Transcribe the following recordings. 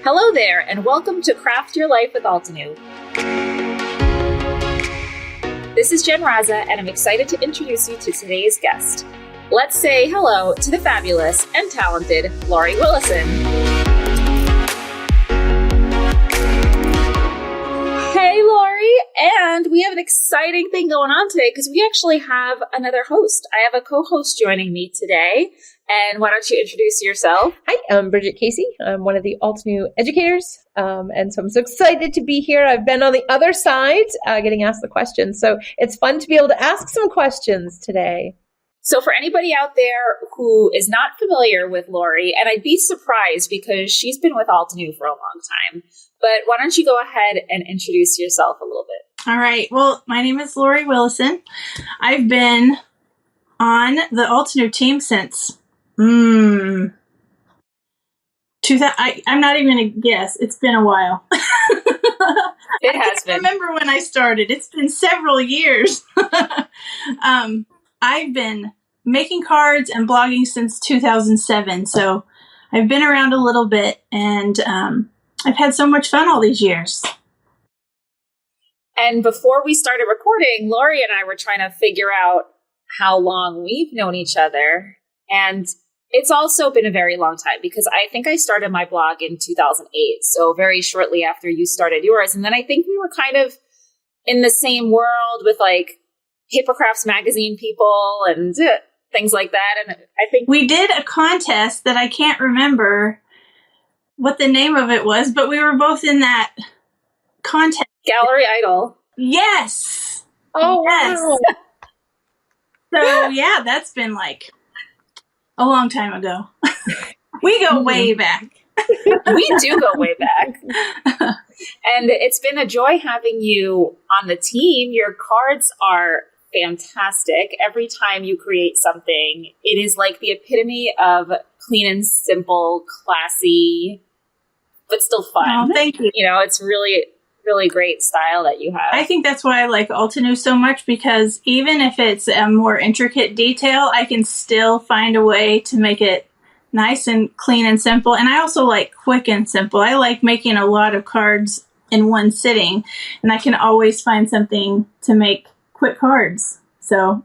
Hello there, and welcome to Craft Your Life with Altenew. This is Jen Rzasa, and I'm excited to introduce you to today's guest. Let's say hello to the fabulous and talented Laurie Willison. Hey, Laurie, and we have an exciting thing going on today because we actually have another host. I have a co-host joining me today. And why don't you introduce yourself? Hi, I'm Bridget Casey. I'm one of the Altenew educators. And so I'm so excited to be here. I've been on the other side getting asked the questions. So it's fun to be able to ask some questions today. So for anybody out there who is not familiar with Laurie, and I'd be surprised because she's been with Altenew for a long time, but why don't you go ahead and introduce yourself a little bit? All right. Well, my name is Laurie Willison. I've been on the Altenew team since... I'm not even going to guess. It's been a while. It has been. I remember when I started. It's been several years. I've been making cards and blogging since 2007. So I've been around a little bit, and I've had so much fun all these years. And before we started recording, Laurie and I were trying to figure out how long we've known each other. And it's also been a very long time because I think I started my blog in 2008. So very shortly after you started yours. And then I think we were kind of in the same world with like Paper Crafts magazine people and things like that. And I think we did a contest that I can't remember what the name of it was, but we were both in that contest. Gallery Idol. Yes. Oh, yes. wow. So yeah, that's been like a long time ago. We go way back. We do go way back. And it's been a joy having you on the team. Your cards are fantastic. Every time you create something, it is like the epitome of clean and simple, classy, but still fun. Oh, thank you. You know, it's really great style that you have. I think that's why I like Altenew so much, because even if it's a more intricate detail, I can still find a way to make it nice and clean and simple. And I also like quick and simple. I like making a lot of cards in one sitting, and I can always find something to make quick cards. So,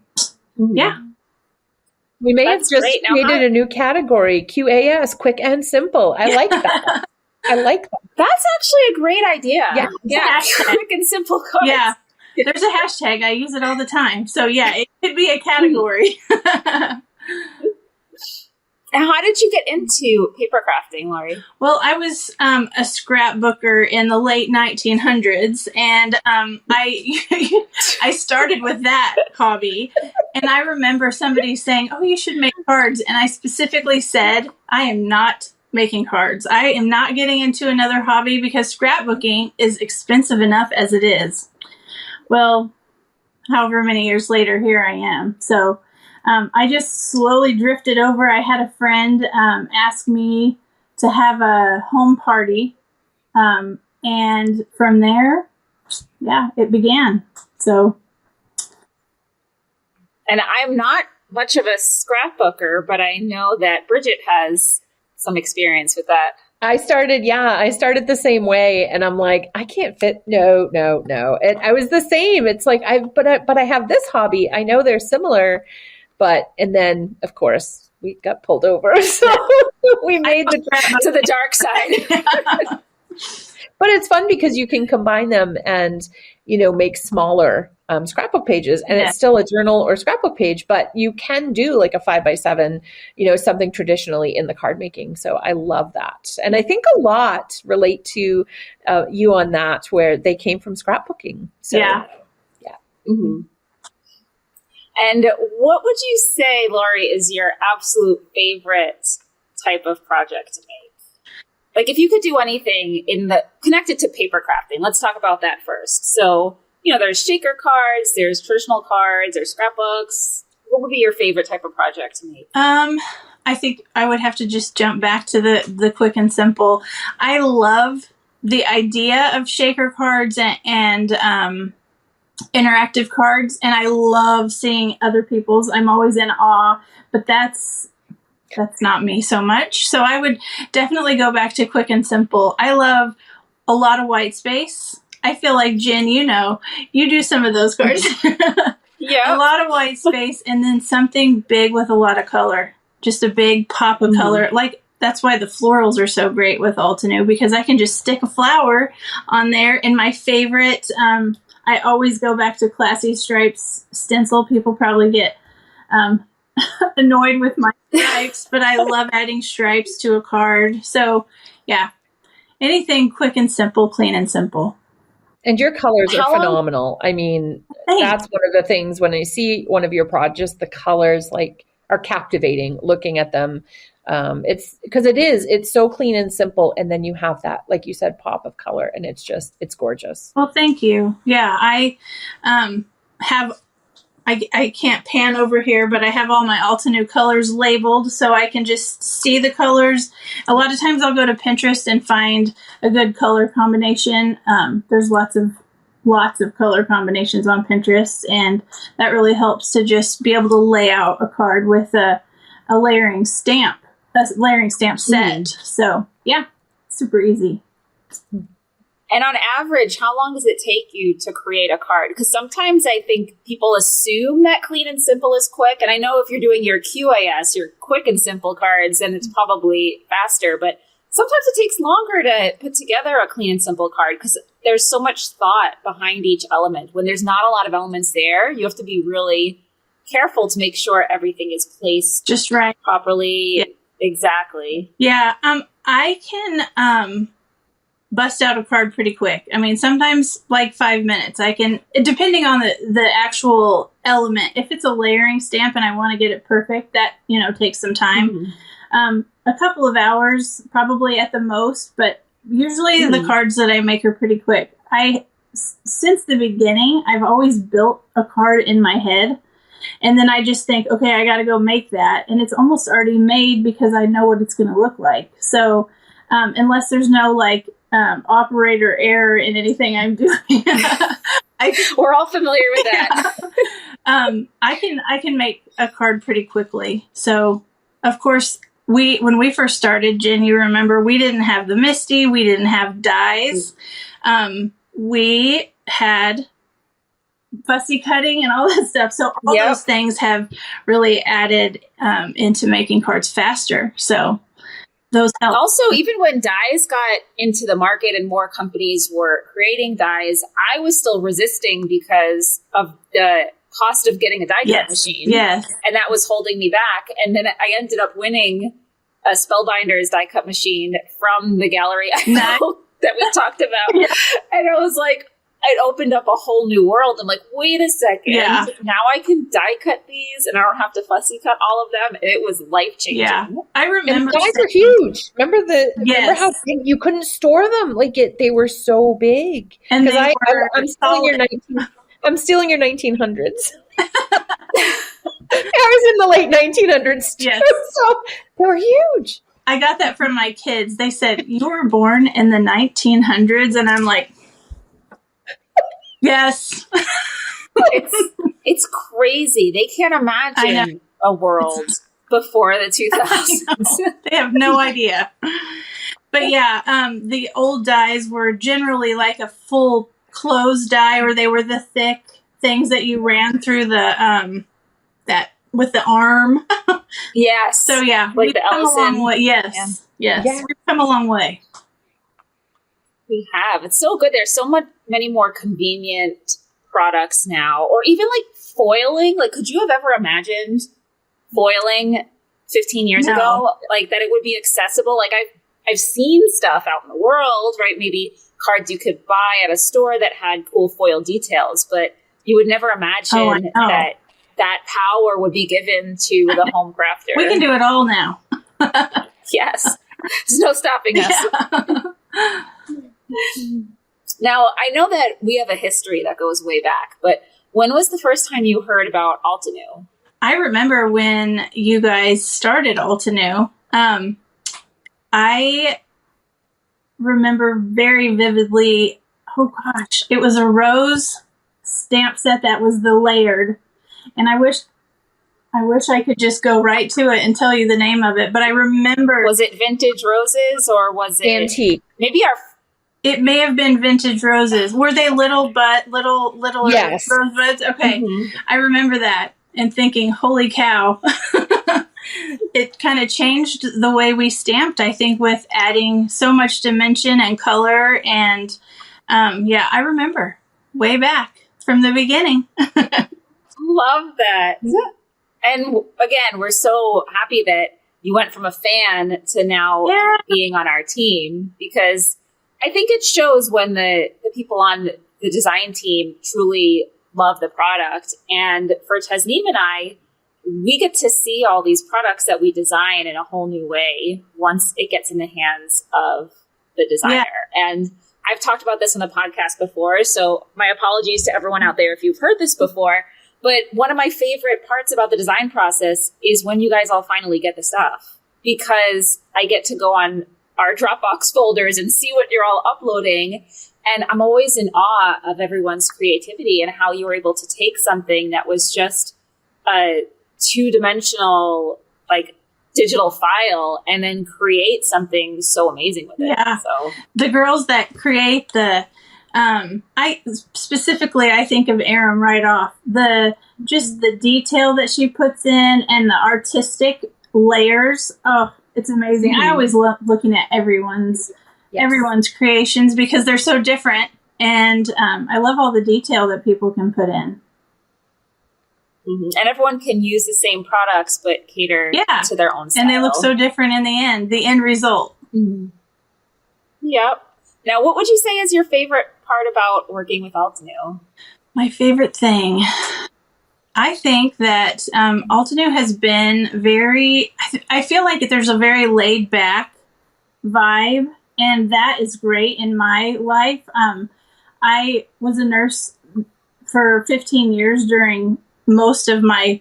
yeah. We may have just created a new category, QAS, quick and simple. I like that. I like that. That's actually a great idea. Yeah. Quick and simple cards. Yeah. There's a hashtag. I use it all the time. So yeah, it could be a category. And how did you get into paper crafting, Laurie? Well, I was a scrapbooker in the late 1900s, and I started with that hobby. And I remember somebody saying, "Oh, you should make cards," and I specifically said, "I am not making cards. I am not getting into another hobby because scrapbooking is expensive enough as it is." Well, however many years later, here I am. So I just slowly drifted over. I had a friend ask me to have a home party. And from there, yeah, it began. So. And I'm not much of a scrapbooker, but I know that Bridget has some experience with that. I started the same way, and I'm like, I can't fit. No. And I was the same. It's like, but I have this hobby. I know they're similar, and then of course we got pulled over. So we made the trip to the dark side. But it's fun because you can combine them and, make smaller scrapbook pages, and it's still a journal or scrapbook page, but you can do like a 5x7, something traditionally in the card making. So I love that. And I think a lot relate to you on that, where they came from scrapbooking. So, yeah. Mm-hmm. And what would you say, Laurie, is your absolute favorite type of project to make? Like if you could do anything connected to paper crafting, let's talk about that first. So, there's shaker cards, there's traditional cards, there's scrapbooks. What would be your favorite type of project to make? I think I would have to just jump back to the quick and simple. I love the idea of shaker cards and interactive cards, and I love seeing other people's. I'm always in awe, but that's that's not me so much. So I would definitely go back to quick and simple. I love a lot of white space. I feel like, Jen, you do some of those cards. Yeah. A lot of white space and then something big with a lot of color. Just a big pop of color. Like, that's why the florals are so great with Altenew, because I can just stick a flower on there. And my favorite, I always go back to Classy Stripes stencil. People probably get annoyed with my stripes, but I love adding stripes to a card. So, yeah, anything quick and simple, clean and simple. And your colors are phenomenal. I mean, that's one of the things when I see one of your projects, the colors like are captivating looking at them. It's because it's so clean and simple. And then you have that, like you said, pop of color, and it's gorgeous. Well, thank you. Yeah. I can't pan over here, but I have all my Altenew colors labeled so I can just see the colors. A lot of times I'll go to Pinterest and find a good color combination. There's lots of color combinations on Pinterest, and that really helps to just be able to lay out a card with a layering stamp set. So yeah, super easy. And on average, how long does it take you to create a card? Because sometimes I think people assume that clean and simple is quick. And I know if you're doing your QAS, your quick and simple cards, then it's probably faster. But sometimes it takes longer to put together a clean and simple card because there's so much thought behind each element. When there's not a lot of elements there, you have to be really careful to make sure everything is placed just right properly. Yeah. Exactly. Yeah. I can bust out a card pretty quick. I mean, sometimes like 5 minutes. I can, depending on the actual element. If it's a layering stamp and I want to get it perfect, that takes some time. A couple of hours probably at the most, but usually the cards that I make are pretty quick. Since the beginning, I've always built a card in my head. And then I just think, okay, I got to go make that. And it's almost already made because I know what it's going to look like. So unless there's no operator error in anything I'm doing, we're all familiar with that. Yeah. I can make a card pretty quickly. So of course, when we first started, Jen, you remember we didn't have the Misty, we didn't have dies. We had fussy cutting and all that stuff. So all those things have really added into making cards faster. So those help. Also, even when dies got into the market and more companies were creating dies, I was still resisting because of the cost of getting a die cut machine. Yes. And that was holding me back. And then I ended up winning a Spellbinder's die cut machine from the gallery I know that we talked about. Yeah. And I was like, it opened up a whole new world. I'm like, wait a second. Yeah. Now I can die cut these and I don't have to fussy cut all of them. It was life changing. Yeah. I remember. And the dies are huge. Remember how big you couldn't store them? They were so big. And I'm stealing your 1900s. I was in the late 1900s too, so they were huge. I got that from my kids. They said, you were born in the 1900s, and I'm like, yes. It's crazy. They can't imagine a world before the 2000s. They have no idea. But yeah, the old dies were generally like a full closed die, or they were the thick things that you ran through the that with the arm. Yes. So yeah, like the Ellison. Come a long way. Yes. Yeah. We've come a long way. We have. It's so good. There's so many more convenient products now, or even like foiling. Like, could you have ever imagined foiling 15 years ago? Like that it would be accessible. Like I've seen stuff out in the world, right? Maybe cards you could buy at a store that had cool foil details, but you would never imagine that power would be given to the home crafter. We can do it all now. Yes. There's no stopping us. Yeah. Now, I know that we have a history that goes way back, but when was the first time you heard about Altenew? I remember when you guys started Altenew. I remember very vividly, oh gosh, it was a rose stamp set that was the layered. And I wish I wish I could just go right to it and tell you the name of it, but I remember. Was it Vintage Roses or was it Antique? Maybe It may have been Vintage Roses. Were they little Yes. rosebuds? Okay. Mhm. I remember that and thinking, holy cow. It kind of changed the way we stamped, I think, with adding so much dimension and color. And I remember way back from the beginning. Love that. And again, we're so happy that you went from a fan to now being on our team, because I think it shows when the people on the design team truly love the product. And for Tasneem and I, we get to see all these products that we design in a whole new way once it gets in the hands of the designer. Yeah. And I've talked about this on the podcast before, so my apologies to everyone out there if you've heard this before. But one of my favorite parts about the design process is when you guys all finally get the stuff, because I get to go on our Dropbox folders and see what you're all uploading. And I'm always in awe of everyone's creativity and how you were able to take something that was just a two-dimensional, like, digital file and then create something so amazing with it. Yeah. So the girls that create the I think of Aram right off. Just the detail that she puts in and the artistic layers. Oh, it's amazing. I always love looking at everyone's creations because they're so different, and I love all the detail that people can put in. Mm-hmm. And everyone can use the same products but cater to their own style. And they look so different in the end result. Mm-hmm. Yep. Now, what would you say is your favorite part about working with Altenew? My favorite thing, I think that Altenew has been I feel like there's a very laid back vibe, and that is great in my life. I was a nurse for 15 years during most of my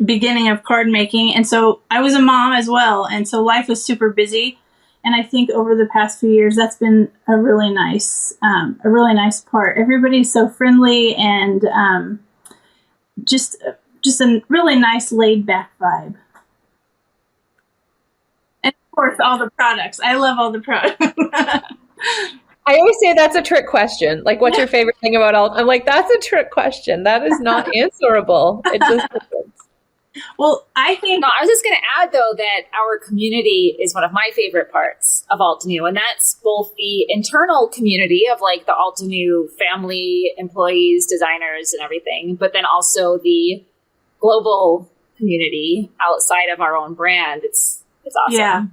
beginning of card making, and so I was a mom as well, and so life was super busy. And I think over the past few years, that's been a really nice part. Everybody's so friendly and just a really nice laid back vibe. And of course, all the products. I love all the products. I always say that's a trick question. Like, what's your favorite thing about I'm like, that's a trick question. That is not answerable. It just depends. Well, I think... No, I was just going to add, though, that our community is one of my favorite parts of Altenew, and that's both the internal community of, like, the Altenew family, employees, designers, and everything, but then also the global community outside of our own brand. It's awesome. Yeah.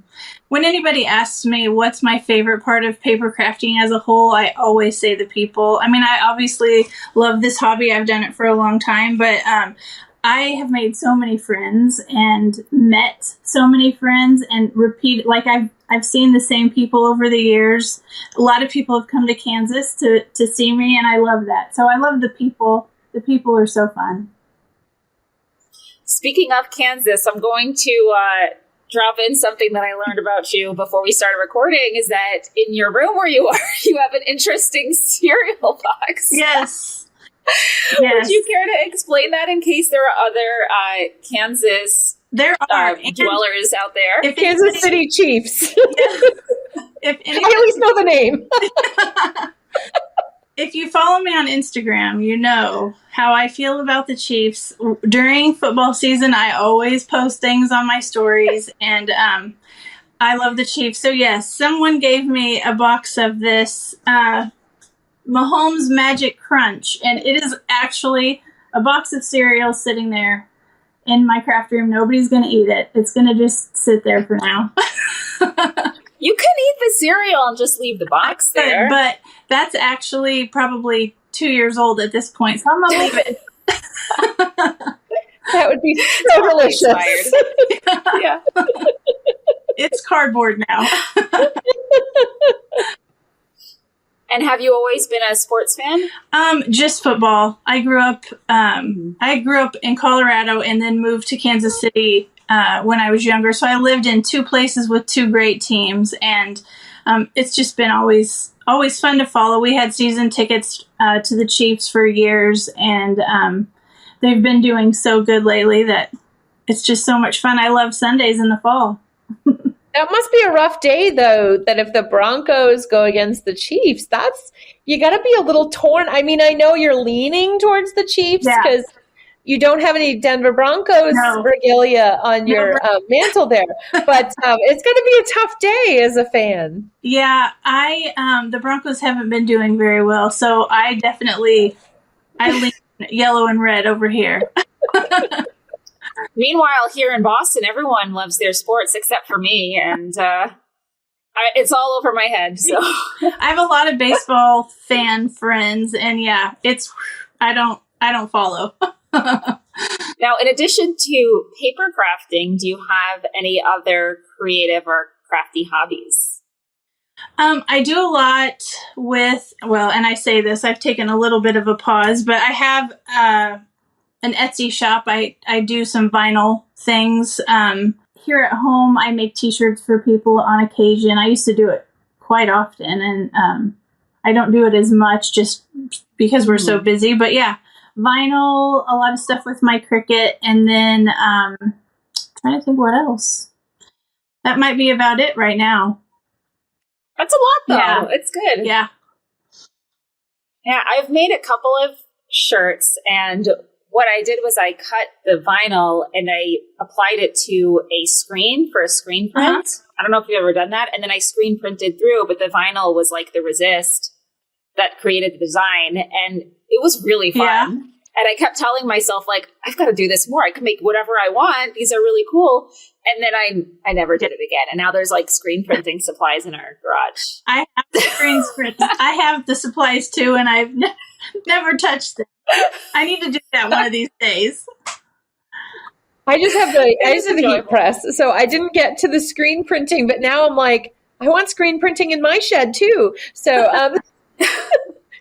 When anybody asks me what's my favorite part of paper crafting as a whole, I always say the people. I mean, I obviously love this hobby. I've done it for a long time, but I have made so many friends and met so many friends and I've seen the same people over the years. A lot of people have come to Kansas to see me, and I love that. So I love the people. The people are so fun. Speaking of Kansas, I'm going to drop in something that I learned about you before we started recording, is that in your room where you are, you have an interesting cereal box. Yes. Would you care to explain that in case there are other Kansas dwellers out there? Kansas City Chiefs. I at least know the name. If you follow me on Instagram, you know how I feel about the Chiefs. During football season, I always post things on my stories, and I love the Chiefs. So yes, someone gave me a box of this Mahomes Magic Crunch, and it is actually a box of cereal sitting there in my craft room. Nobody's going to eat it. It's going to just sit there for now. You can eat the cereal and just leave the box there. But that's actually probably 2 years old at this point, so I'm going to leave it. That would be so delicious. Yeah. It's cardboard now. And have you always been a sports fan? Just football. I grew up in Colorado and then moved to Kansas City when I was younger. So I lived in two places with two great teams, and it's just been always fun to follow. We had season tickets to the Chiefs for years, and they've been doing so good lately that it's just so much fun. I love Sundays in the fall. That must be a rough day, though, that if the Broncos go against the Chiefs, you got to be a little torn. I mean, I know you're leaning towards the Chiefs because you don't have any Denver Broncos regalia on your mantle there, but it's going to be a tough day as a fan. Yeah, the Broncos haven't been doing very well, so I lean yellow and red over here. Meanwhile, here in Boston, everyone loves their sports except for me, and it's all over my head. So I have a lot of baseball fan friends, and I don't follow. Now, in addition to paper crafting, do you have any other creative or crafty hobbies? I do a lot and I say this, I've taken a little bit of a pause, but I have an Etsy shop. I do some vinyl things. Here at home, I make t-shirts for people on occasion. I used to do it quite often, and I don't do it as much just because we're so busy. But yeah, vinyl, a lot of stuff with my Cricut, and then trying to think what else. That might be about it right now. That's a lot, though. Yeah. It's good. Yeah. Yeah, I've made a couple of shirts, and what I did was I cut the vinyl and I applied it to a screen for a screen print. I don't know if you've ever done that. And then I screen printed through, but the vinyl was like the resist that created the design. And it was really fun. Yeah. And I kept telling myself, like, I've got to do this more. I can make whatever I want. These are really cool. And then I never did it again. And now there's like screen printing supplies in our garage. I have the screen print. I have the supplies too, and I've never touched them. I need to do that one of these days. I just have the heat press, so I didn't get to the screen printing, but now I'm like, I want screen printing in my shed too. So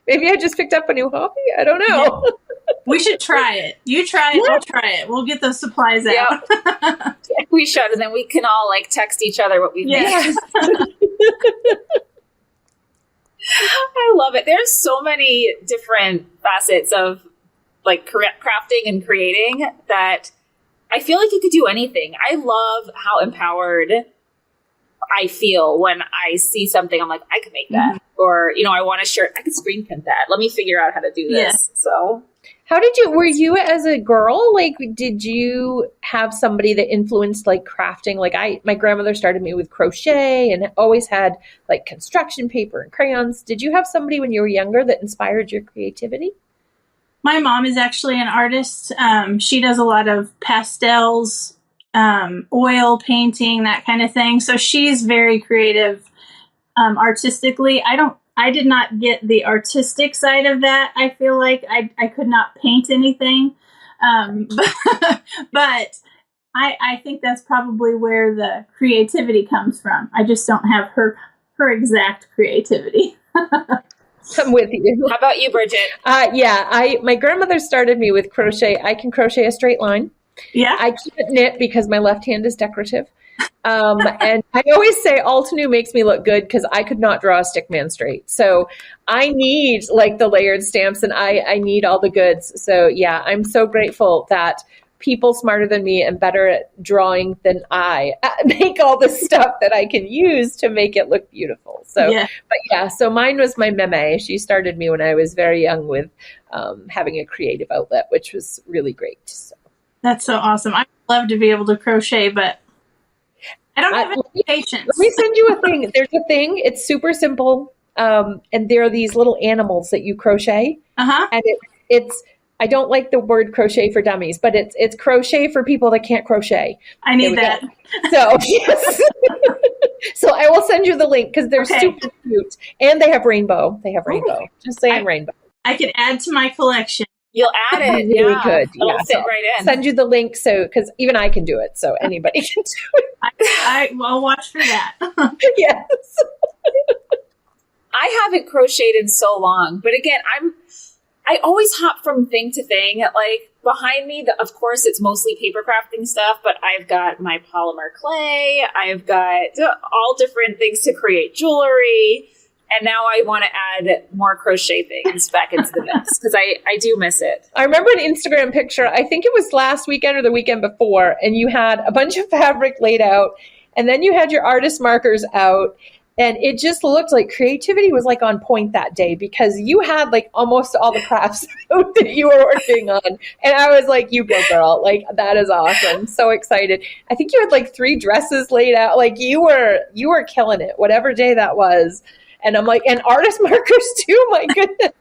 maybe I just picked up a new hobby. I don't know. Yeah. We should try it. You try it, I'll try it. We'll get those supplies out. Yep. We should, and then we can all like text each other what we've made. I love it. There's so many different facets of like crafting and creating that I feel like you could do anything. I love how empowered I feel when I see something. I'm like, I could make that. Or, I want a shirt. I could screen print that. Let me figure out how to do this. Yeah. So were you as a girl, like, did you have somebody that influenced like crafting? Like my grandmother started me with crochet and always had like construction paper and crayons. Did you have somebody when you were younger that inspired your creativity? My mom is actually an artist. She does a lot of pastels, oil painting, that kind of thing. So she's very creative artistically. I did not get the artistic side of that. I feel like I could not paint anything. But I think that's probably where the creativity comes from. I just don't have her exact creativity. I'm with you. How about you, Bridget? My grandmother started me with crochet. I can crochet a straight line. Yeah. I can't knit because my left hand is decorative. And I always say Altenew makes me look good because I could not draw a stick man straight. So I need like the layered stamps and I need all the goods. So yeah, I'm so grateful that people smarter than me and better at drawing than I make all the stuff that I can use to make it look beautiful. So, so mine was my meme. She started me when I was very young with having a creative outlet, which was really great. So. That's so awesome. I'd love to be able to crochet, but I don't have any patience. Let me send you a thing. There's a thing. It's super simple. And there are these little animals that you crochet. And it's I don't like the word crochet for dummies, but it's crochet for people that can't crochet. I need that. So, yes. So I will send you the link because they're super cute. And they have rainbow. Just saying rainbow. I can add to my collection. You'll add it. Really good. It'll fit right in. Send you the link because even I can do it. So anybody can do it. I'll watch for that. Yes. I haven't crocheted in so long, but again, I always hop from thing to thing. Like behind me, of course, it's mostly paper crafting stuff, but I've got my polymer clay. I've got all different things to create jewelry. And now I want to add more crochet things back into the mix because I do miss it. I remember an Instagram picture, I think it was last weekend or the weekend before, and you had a bunch of fabric laid out, and then you had your artist markers out, and it just looked like creativity was like on point that day because you had like almost all the crafts out that you were working on. And I was like, you go girl, like that is awesome. So excited. I think you had like 3 dresses laid out. Like you were killing it, whatever day that was. And I'm like, and artist markers too, my goodness.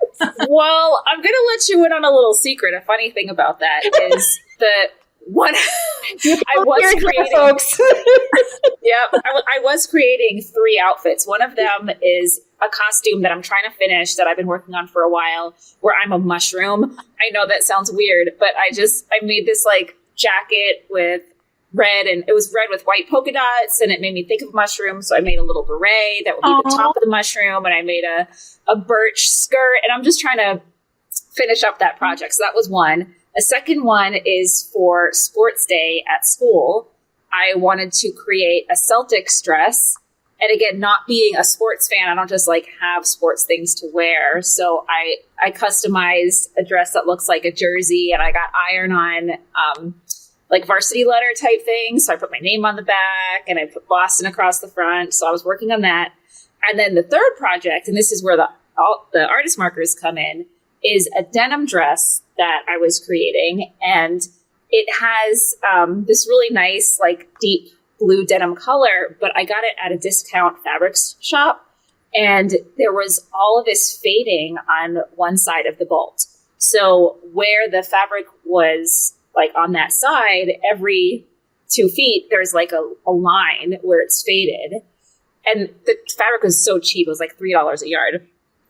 Well, I'm going to let you in on a little secret. A funny thing about that is that one, I was creating, folks. Yep, I was creating 3 outfits. One of them is a costume that I'm trying to finish that I've been working on for a while, where I'm a mushroom. I know that sounds weird, but I made this like jacket with red, and it was red with white polka dots, and it made me think of mushrooms. So I made a little beret that would be the top of the mushroom, and I made a birch skirt, and I'm just trying to finish up that project. So that was one. A second one is for sports day at school. I wanted to create a Celtics dress. And again, not being a sports fan, I don't just like have sports things to wear. So I customized a dress that looks like a jersey, and I got iron on like varsity letter type thing. So I put my name on the back and I put Boston across the front. So I was working on that. And then the third project, and this is where the artist markers come in, is a denim dress that I was creating. And it has this really nice, like deep blue denim color, but I got it at a discount fabrics shop. And there was all of this fading on one side of the bolt. So where the fabric was like on that side, every 2 feet, there's like a line where it's faded. And the fabric was so cheap. It was like $3 a yard.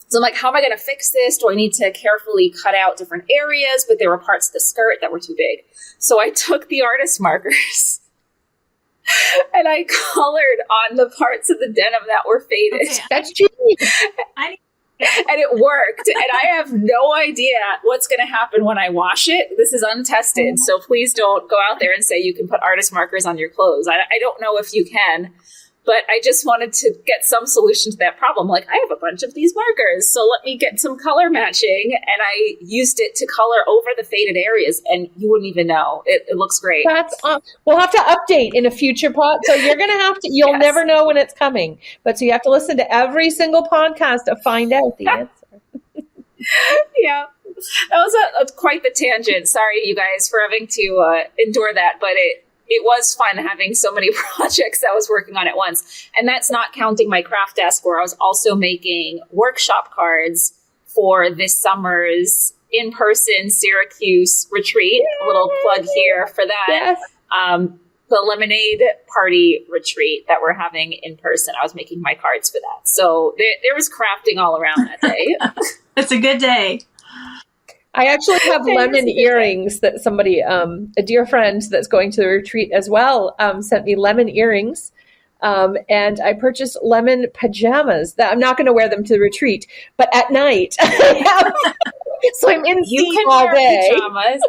So I'm like, how am I going to fix this? Do I need to carefully cut out different areas? But there were parts of the skirt that were too big. So I took the artist markers and I colored on the parts of the denim that were faded. Okay, that's genius. And it worked. And I have no idea what's going to happen when I wash it. This is untested. So please don't go out there and say you can put artist markers on your clothes. I don't know if you can. But I just wanted to get some solution to that problem. Like, I have a bunch of these markers, so let me get some color matching. And I used it to color over the faded areas, and you wouldn't even know. It looks great. That's we'll have to update in a future pod. So you're going to have to, you'll never know when it's coming. But so you have to listen to every single podcast to find out the answer. Yeah. That was quite the tangent. Sorry, you guys, for having to endure that. But it was fun having so many projects I was working on at once. And that's not counting my craft desk, where I was also making workshop cards for this summer's in-person Syracuse retreat. Yay! A little plug here for that. Yes. The lemonade party retreat that we're having in person. I was making my cards for that. So there was crafting all around that day. It's a good day. I actually have lemon earrings that somebody, a dear friend that's going to the retreat as well, sent me lemon earrings. And I purchased lemon pajamas that I'm not going to wear them to the retreat, but at night. So I'm in steam all day. Pajamas.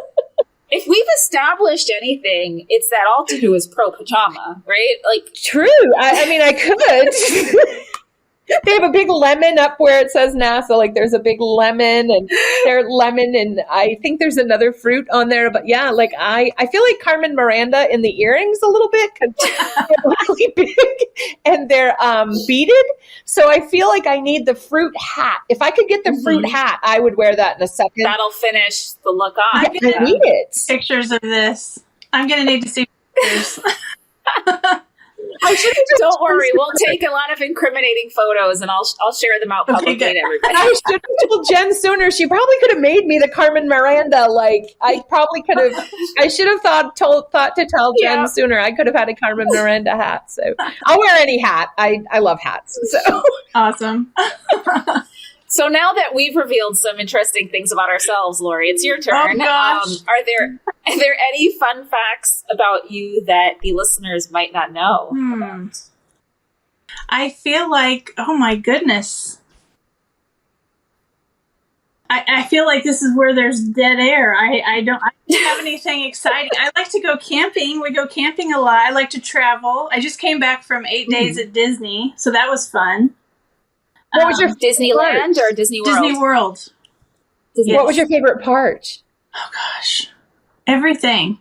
If we've established anything, it's that Altenew is pro pajama, right? Like, true. I mean, I could. They have a big lemon up where it says NASA. Like, there's a big lemon, and there's lemon, and I think there's another fruit on there. But yeah, like I feel like Carmen Miranda in the earrings a little bit, because they're really big and they're beaded. So I feel like I need the fruit hat. If I could get the fruit hat, I would wear that in a second. That'll finish the look on. I need it. Pictures of this. I'm going to need to see pictures. Don't worry, we'll take a lot of incriminating photos and I'll share them out publicly to everybody. I should have told Jen sooner. She probably could have made me the Carmen Miranda. Like, I probably could have. I should have thought to tell Jen sooner. I could have had a Carmen Miranda hat. So I'll wear any hat. I love hats. So awesome. So now that we've revealed some interesting things about ourselves, Laurie, it's your turn. Oh, gosh. Are there any fun facts about you that the listeners might not know? I feel like, oh my goodness. I feel like this is where there's dead air. I don't have anything exciting. I like to go camping. We go camping a lot. I like to travel. I just came back from 8 days at Disney, so that was fun. What was your Disneyland or Disney World? Disney World. Yes. What was your favorite part? Oh gosh, everything.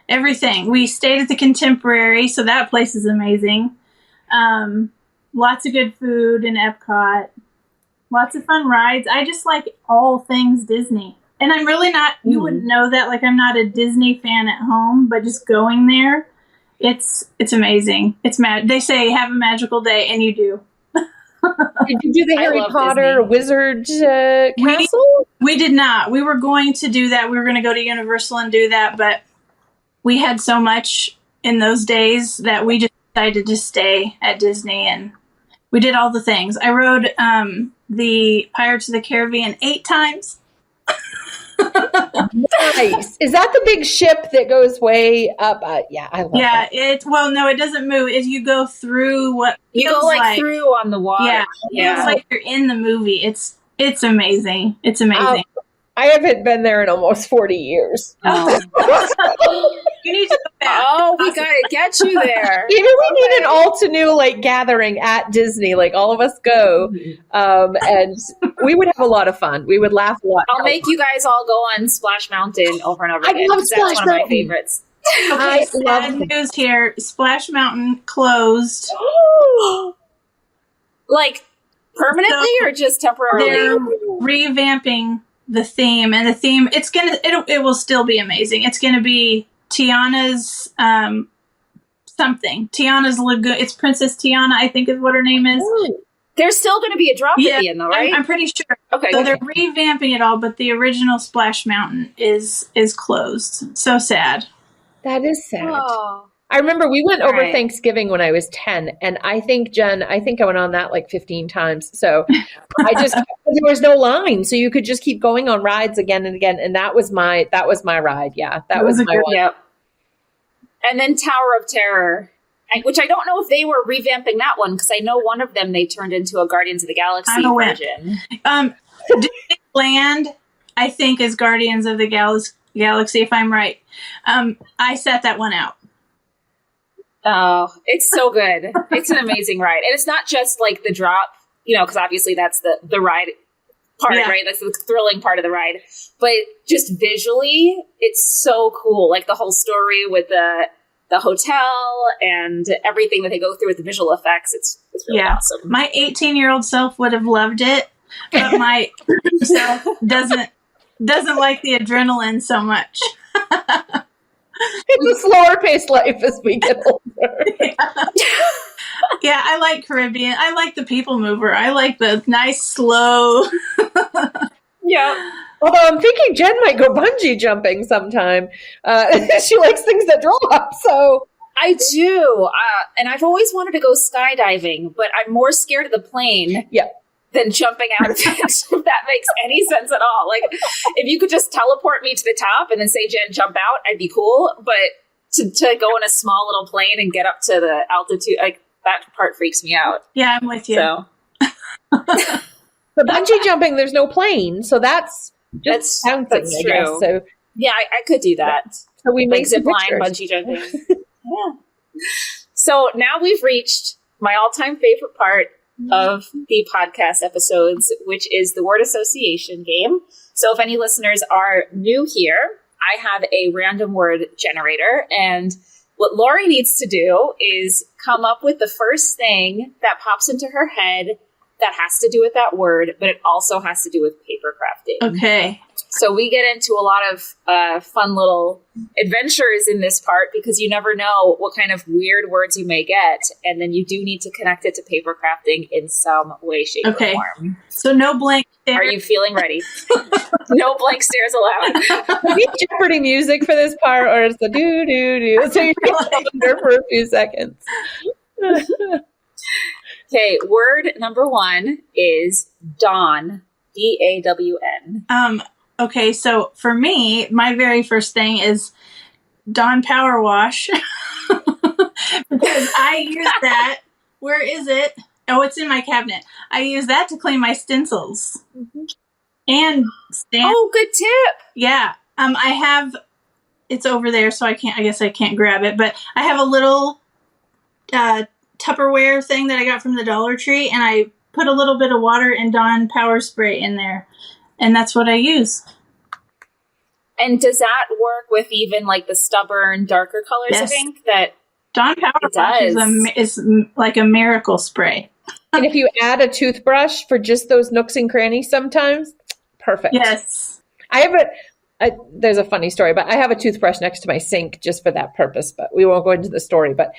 We stayed at the Contemporary, so that place is amazing. Lots of good food in Epcot. Lots of fun rides. I just like all things Disney. And I'm really not, you wouldn't know that, like I'm not a Disney fan at home, but just going there, it's amazing. It's they say have a magical day, and you do. Did you do the Harry Potter Wizard Castle? We did not. We were going to do that. We were going to go to Universal and do that, but we had so much in those days that we just decided to stay at Disney, and we did all the things. I rode the Pirates of the Caribbean 8 times. Nice. Is that the big ship that goes way up? Yeah, I love that. No, it doesn't move. You go through what you go like through on the water. Yeah. It's like you're in the movie. It's amazing. It's amazing. I haven't been there in almost 40 years. Oh. You need to go back. Oh, we gotta get you there. Maybe we need an Altenew gathering at Disney, all of us go, and we would have a lot of fun. We would laugh a lot. I'll make you guys all go on Splash Mountain over and over again. I love Splash Mountain. That's one of my favorites. Okay, sad news here. Splash Mountain closed. Permanently or just temporarily? They're revamping the theme, and the theme it will still be amazing. It's gonna be Tiana's something. Tiana's Lagoon. It's Princess Tiana, I think is what her name is. Ooh. There's still going to be a drop at the end, though, right? I'm pretty sure. Okay. So they're revamping it all, but the original Splash Mountain is closed. So sad. That is sad. Oh. I remember we went over Thanksgiving when I was 10, and I think, Jen, I went on that 15 times. So there was no line, so you could just keep going on rides again and again, and that was my ride. Yeah, that was my one. Yep. And then Tower of Terror, which I don't know if they were revamping that one, because I know one of them they turned into a Guardians of the Galaxy version. Disneyland, I think, is Guardians of the Galaxy, if I'm right. I set that one out. Oh, it's so good. It's an amazing ride. And it's not just the drop, because obviously that's the ride part, right? That's the thrilling part of the ride. But just visually, it's so cool. The whole story with the hotel and everything that they go through with the visual effects. It's really awesome. My 18-year-old self would have loved it, but my self doesn't like the adrenaline so much. It's a slower paced life as we get older. Yeah, I like Caribbean. I like the People Mover. I like the nice, slow. Yeah. Although I'm thinking Jen might go bungee jumping sometime. She likes things that drop, so. I do. And I've always wanted to go skydiving, but I'm more scared of the plane. Yeah. Than jumping out of it, if that makes any sense at all. If you could just teleport me to the top and then say, Jen, jump out, I'd be cool. But to go in a small little plane and get up to the altitude, that part freaks me out. Yeah, I'm with you. So. The bungee jumping, there's no plane, so that's bouncing, that's true. I guess. So yeah, I could do that. So we make zip line, bungee jumping. Yeah. So now we've reached my all-time favorite part of the podcast episodes, which is the word association game. So if any listeners are new here, I have a random word generator, and what Laurie needs to do is come up with the first thing that pops into her head that has to do with that word, but it also has to do with paper crafting. Okay. So we get into a lot of fun little adventures in this part, because you never know what kind of weird words you may get. And then you do need to connect it to paper crafting in some way, shape, or form. So no blank stares. Are you feeling ready? No blank stares allowed. Do you need Jeopardy music for this part, or is the do-do-do? So you're under for a few seconds. Okay, word number 1 is dawn. DAWN. Okay, so for me, my very first thing is Dawn Power Wash. Because I use that. Where is it? Oh, it's in my cabinet. I use that to clean my stencils. Mm-hmm. And stamp. Oh, good tip. Yeah. I have, it's over there, so I guess I can't grab it, but I have a little Tupperware thing that I got from the Dollar Tree, and I put a little bit of water and Dawn Power Spray in there. And that's what I use. And does that work with even like the stubborn, darker colors of ink? That Dawn Power Spray is like a miracle spray. And if you add a toothbrush for just those nooks and crannies sometimes, perfect. Yes. I have there's a funny story, but I have a toothbrush next to my sink just for that purpose, but we won't go into the story. But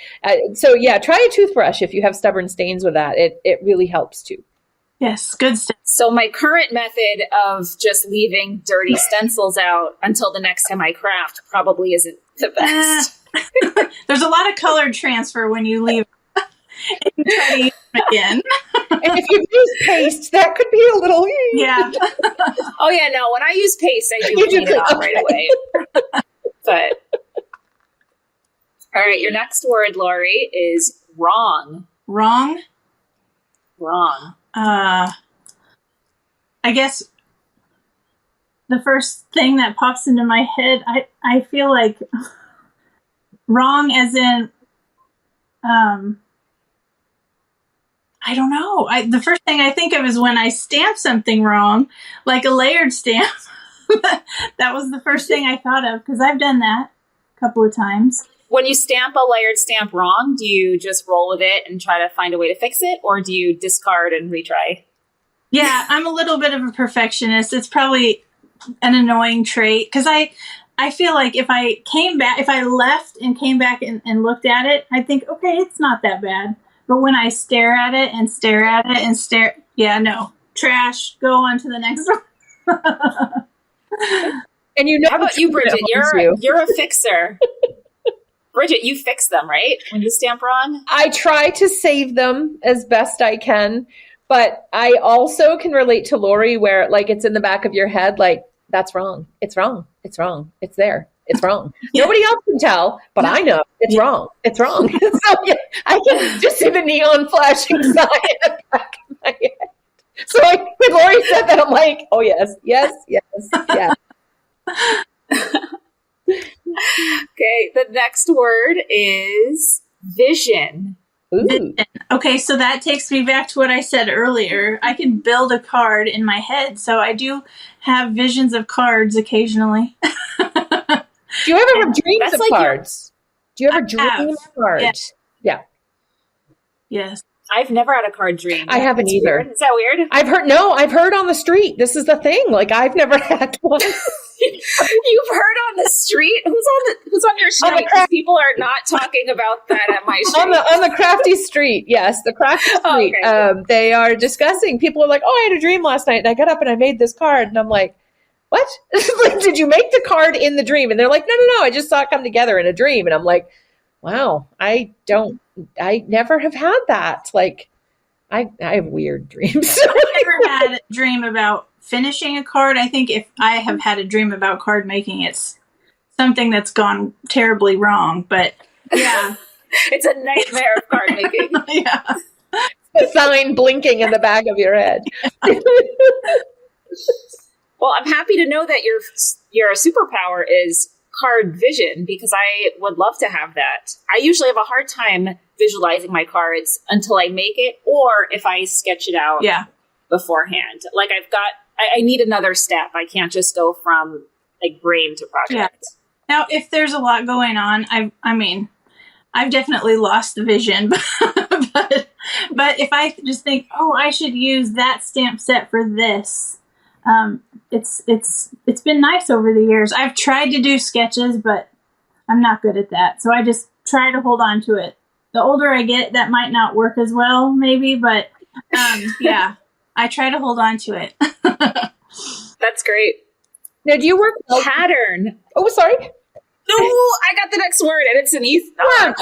so yeah, try a toothbrush if you have stubborn stains with that. It really helps too. Yes, good stuff. So my current method of just leaving dirty stencils out until the next time I craft probably isn't the best. There's a lot of color transfer when you leave and you try to use them again. And if you use paste, that could be a little... Yeah. Oh yeah, no, when I use paste, I do clean it off right away. But, all right, your next word, Laurie, is wrong. Wrong? Wrong. I guess the first thing that pops into my head, I feel like wrong as in, I don't know. The first thing I think of is when I stamp something wrong, like a layered stamp. That was the first thing I thought of because I've done that a couple of times. When you stamp a layered stamp wrong, do you just roll with it and try to find a way to fix it, or do you discard and retry? Yeah, I'm a little bit of a perfectionist. It's probably an annoying trait because I feel like if I left and came back and looked at it, I'd think, okay, it's not that bad. But when I stare at it and stare at it and stare, yeah, no, trash, go on to the next one. And you know, how about you, Bridget? You're a fixer. Bridget, you fix them, right? When you stamp wrong? I try to save them as best I can, but I also can relate to Laurie where like it's in the back of your head, like that's wrong. It's wrong. It's wrong. It's there. It's wrong. Yeah. Nobody else can tell, but I know it's wrong. It's wrong. So yeah, I can just see the neon flashing sign in the back of my head. So when Laurie said that, I'm like, oh yes, yes, yes, yes. Okay, the next word is vision. Ooh. Okay, so that takes me back to what I said earlier. I can build a card in my head, so I do have visions of cards occasionally. Do you ever have dreams of cards? Do you ever dream of cards? Yeah. Yes. I've never had a card dream. I haven't either. Weird. Is that weird? I've heard on the street. This is the thing. Like I've never had one. You've heard on the street? Who's on your street? People are not talking about that at my street. on the crafty street. Yes, the crafty street. Oh, okay. They are discussing. People are like, "Oh, I had a dream last night, and I got up and I made this card." And I'm like, "What? Did you make the card in the dream?" And they're like, "No. I just saw it come together in a dream." And I'm like, "Wow, I never have had that. Like, I have weird dreams." I've never had a dream about finishing a card. I think if I have had a dream about card making, it's something that's gone terribly wrong. But yeah, it's a nightmare of card making. Yeah, the sign blinking in the back of your head. Well, I'm happy to know that your superpower is card vision, because I would love to have that. I usually have a hard time visualizing my cards until I make it, or if I sketch it out beforehand. Like I need another step. I can't just go from like brain to project. Yeah. Now, if there's a lot going on, I mean, I've definitely lost the vision, but if I just think, oh, I should use that stamp set for this, it's been nice over the years. I've tried to do sketches, but I'm not good at that. So I just try to hold on to it. The older I get, that might not work as well, maybe, but yeah, I try to hold on to it. That's great. Now, do you work pattern? Oh, sorry. Oh, I got the next word, and it's an easy one,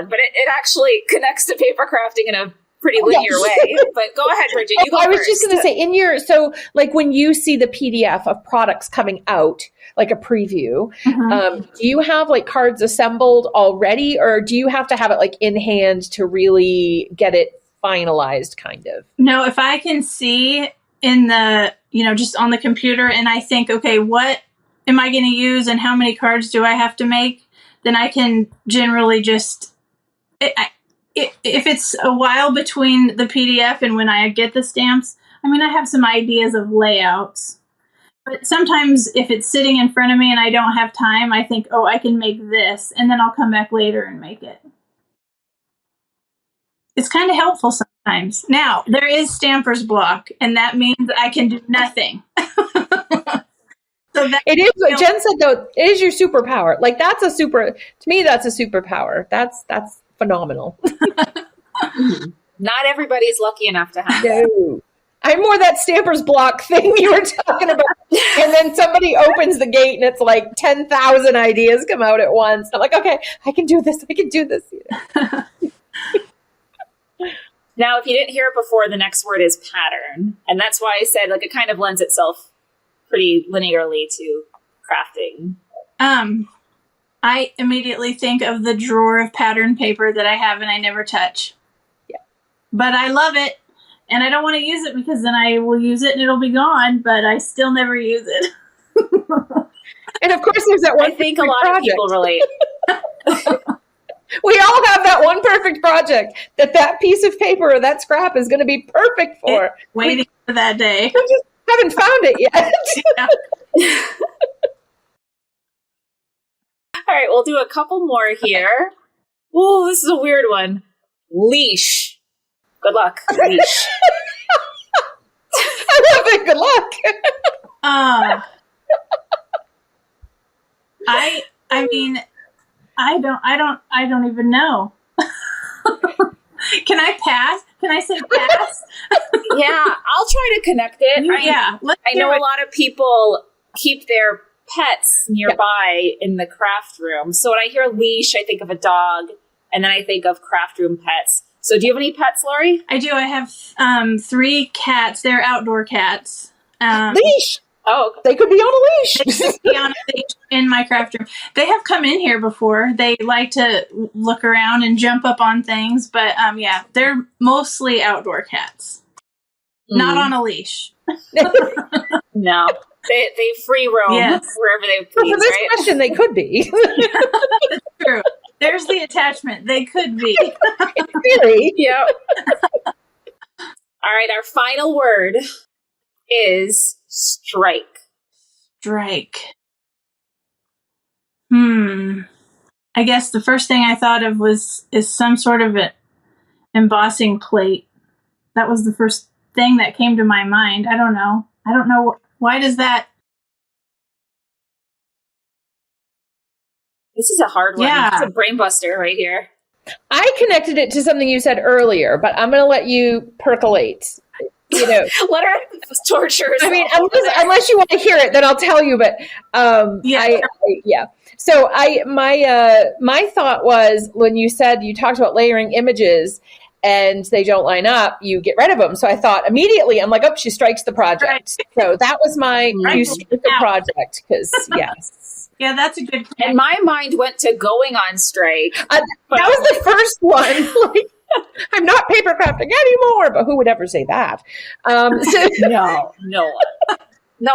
but it actually connects to paper crafting in a pretty linear way. But go ahead, Bridget. You go I was first. just going to say, so like when you see the PDF of products coming out, like a preview, do you have like cards assembled already, or do you have to have it like in hand to really get it finalized, kind of? No, if I can see in the, just on the computer, and I think, okay, what am I going to use and how many cards do I have to make? Then I can generally just, if it's a while between the PDF and when I get the stamps, I mean, I have some ideas of layouts. But sometimes if it's sitting in front of me and I don't have time, I think, oh, I can make this, and then I'll come back later and make it. It's kind of helpful sometimes. Now, there is stamper's block, and that means I can do nothing. So it is what Jen said, though, it is your superpower. Like, to me, that's a superpower. That's phenomenal. Not everybody's lucky enough to have that. No. I'm more that stamper's block thing you were talking about. And then somebody opens the gate and it's like 10,000 ideas come out at once. I'm like, okay, I can do this. I can do this. Now, if you didn't hear it before, the next word is pattern. And that's why I said, like, it kind of lends itself pretty linearly to crafting. I immediately think of the drawer of pattern paper that I have and I never touch. Yeah. But I love it. And I don't want to use it because then I will use it and it'll be gone, but I still never use it. And of course, there's that one. I think a lot of people relate. We all have that one perfect project that piece of paper or that scrap is going to be perfect for. Waiting for that day. I just haven't found it yet. All right, we'll do a couple more here. Oh, this is a weird one. Leash. Good luck. Leash. I love it. Good luck. I mean, I don't even know. Can I pass? Can I say pass? Yeah, I'll try to connect it. I know a lot of people keep their pets nearby in the craft room. So when I hear leash, I think of a dog, and then I think of craft room pets. So do you have any pets, Laurie? I do. I have 3 cats. They're outdoor cats. Leash. Oh, they could be on a leash. They could be on a leash in my craft room. They have come in here before. They like to look around and jump up on things. But yeah, they're mostly outdoor cats. Not on a leash. No. They free roam wherever they please, for this question, they could be. That's true. There's the attachment. They could be. In theory. Yep. All right, our final word is strike. Strike. I guess the first thing I thought of is some sort of an embossing plate. That was the first thing that came to my mind. I don't know. Why does that? This is a hard one. Yeah. It's a brain buster right here. I connected it to something you said earlier, but I'm going to let you percolate. You know, let her torture herself. I mean, unless you want to hear it, then I'll tell you. But yeah. So my thought was when you talked about layering images and they don't line up, you get rid of them. So I thought immediately, I'm like, oh, she strikes the project. Right. So that was my you strike the project because yes. Yeah, that's a good point. And my mind went to going on strike. That was the first one. Like, I'm not paper crafting anymore, but who would ever say that? No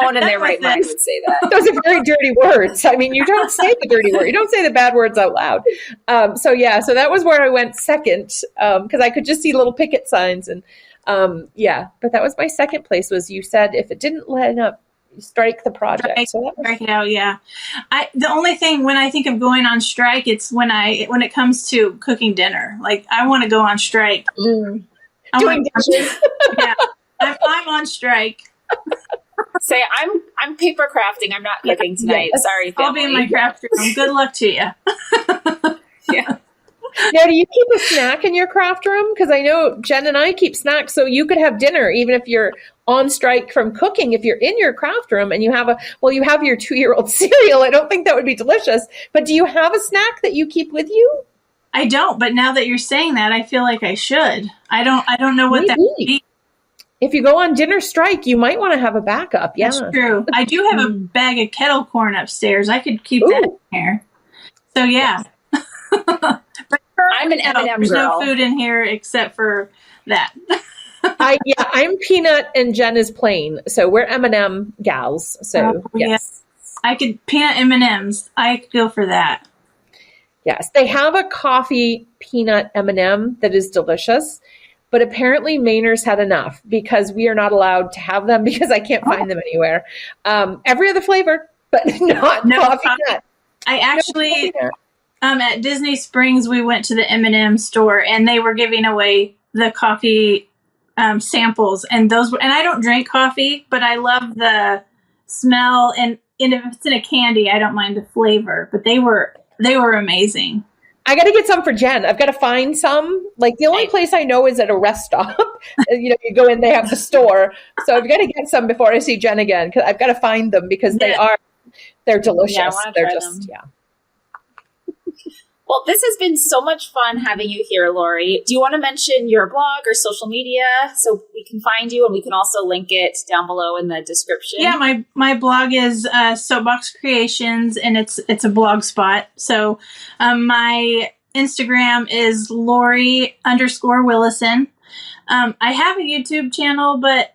one in their right mind would say that. Those are very dirty words. I mean, you don't say the dirty word. You don't say the bad words out loud. So that was where I went second because I could just see little picket signs. And but that was my second place was you said if it didn't line up, you strike the project. Strike it out, yeah. The only thing when I think of going on strike, it's when it comes to cooking dinner. Like I want to go on strike. Doing dishes. Yeah, I'm on strike. Say I'm paper crafting. I'm not cooking tonight. Yes. Sorry, family. I'll be in my craft room. Good luck to you. Yeah. Now, do you keep a snack in your craft room? Because I know Jen and I keep snacks, so you could have dinner even if you're on strike from cooking. If you're in your craft room and you have your 2-year-old cereal, I don't think that would be delicious. But do you have a snack that you keep with you? I don't, but now that you're saying that, I feel like I should. I don't know what that would be. If you go on dinner strike, you might want to have a backup. Yeah, that's true. I do have a bag of kettle corn upstairs. I could keep that in here. So yeah. But I'm an M&M girl. There's no food in here except for that. I'm peanut and Jen is plain. So we're M&M gals. So yes. I could peanut M&Ms. I could go for that. Yes, they have a coffee peanut M&M that is delicious, but apparently Mainer's had enough because we are not allowed to have them because I can't find them anywhere. Every other flavor, but not coffee nut. I actually, at Disney Springs, we went to the M&M store and they were giving away the coffee samples, and I don't drink coffee, but I love the smell, and if it's in a candy, I don't mind the flavor, but they were amazing. I got to get some for Jen. I've got to find some. Like the only place I know is at a rest stop. You go in, they have the store. So I've got to get some before I see Jen again, because I've got to find them because they're delicious. Yeah, I want to try them. Yeah. Well, this has been so much fun having you here, Laurie. Do you want to mention your blog or social media so we can find you, and we can also link it down below in the description? Yeah, my blog is Soapbox Creations, and it's a blog spot. So my Instagram is Laurie_Willison. I have a YouTube channel, but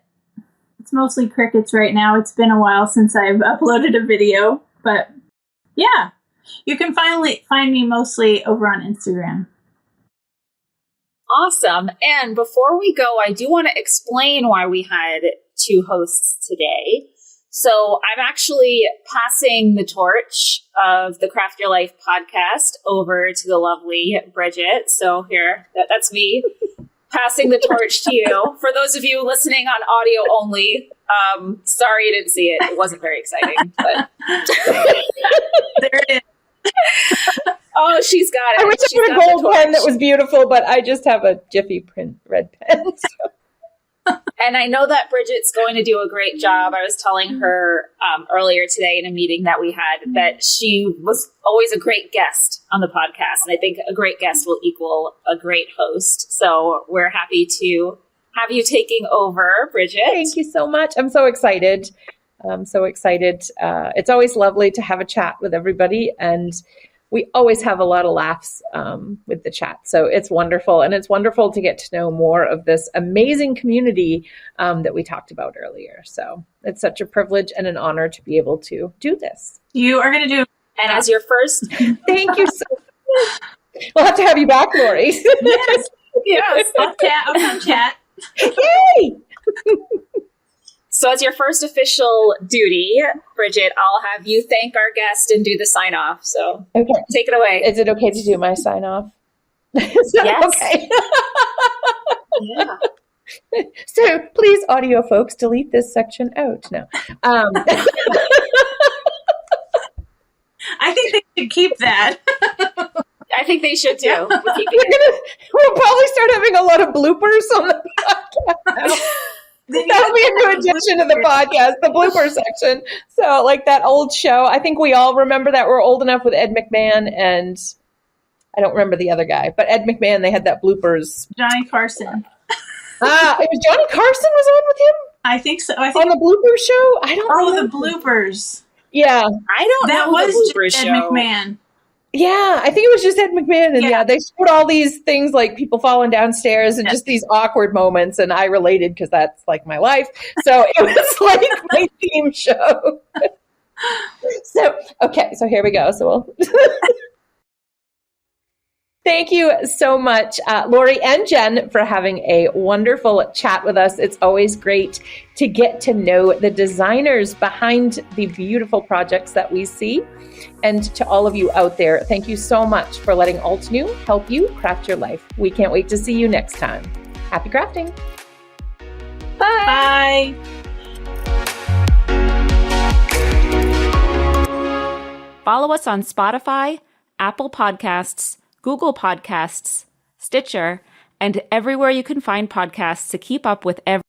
it's mostly crickets right now. It's been a while since I've uploaded a video, but yeah. You can finally find me mostly over on Instagram. Awesome. And before we go, I do want to explain why we had two hosts today. So I'm actually passing the torch of the Craft Your Life podcast over to the lovely Bridget. So here, that's me passing the torch to you. For those of you listening on audio only, sorry you didn't see it. It wasn't very exciting, but there it is. Oh, she's got it. I wish I had a gold pen that was beautiful, but I just have a Jiffy print red pen. So. And I know that Bridget's going to do a great job. I was telling her earlier today in a meeting that we had that she was always a great guest on the podcast. And I think a great guest will equal a great host. So we're happy to have you taking over, Bridget. Thank you so much. I'm so excited. It's always lovely to have a chat with everybody, and we always have a lot of laughs with the chat. So it's wonderful, and it's wonderful to get to know more of this amazing community that we talked about earlier. So it's such a privilege and an honor to be able to do this. You are going to do, and as your first, thank you so much. We'll have to have you back, Laurie. Yes, I'll come chat. Yay! So as your first official duty, Bridget, I'll have you thank our guest and do the sign off. So okay. Take it away. Is it okay to do my sign off? Yes. Okay. Yeah. So please, audio folks, delete this section out. No. I think they should keep that. I think they should too. We'll probably start having a lot of bloopers on the podcast. That'll be a new addition to the podcast, the blooper section. So like that old show, I think we all remember that. We're old enough with Ed McMahon, and I don't remember the other guy, but Ed McMahon, they had that bloopers. Johnny Carson. It was Johnny Carson was on with him? I think so. On the bloopers show? I don't know. The bloopers. Yeah. I don't know. That was the bloopers Ed show. McMahon. Yeah, I think it was just Ed McMahon. And yeah, they showed all these things like people falling downstairs and just these awkward moments. And I related because that's like my life. So it was like my theme show. So here we go. So we'll thank you so much, Laurie and Jen, for having a wonderful chat with us. It's always great to get to know the designers behind the beautiful projects that we see. And to all of you out there, thank you so much for letting Altenew help you craft your life. We can't wait to see you next time. Happy crafting. Bye. Bye. Follow us on Spotify, Apple Podcasts, Google Podcasts, Stitcher, and everywhere you can find podcasts to keep up with every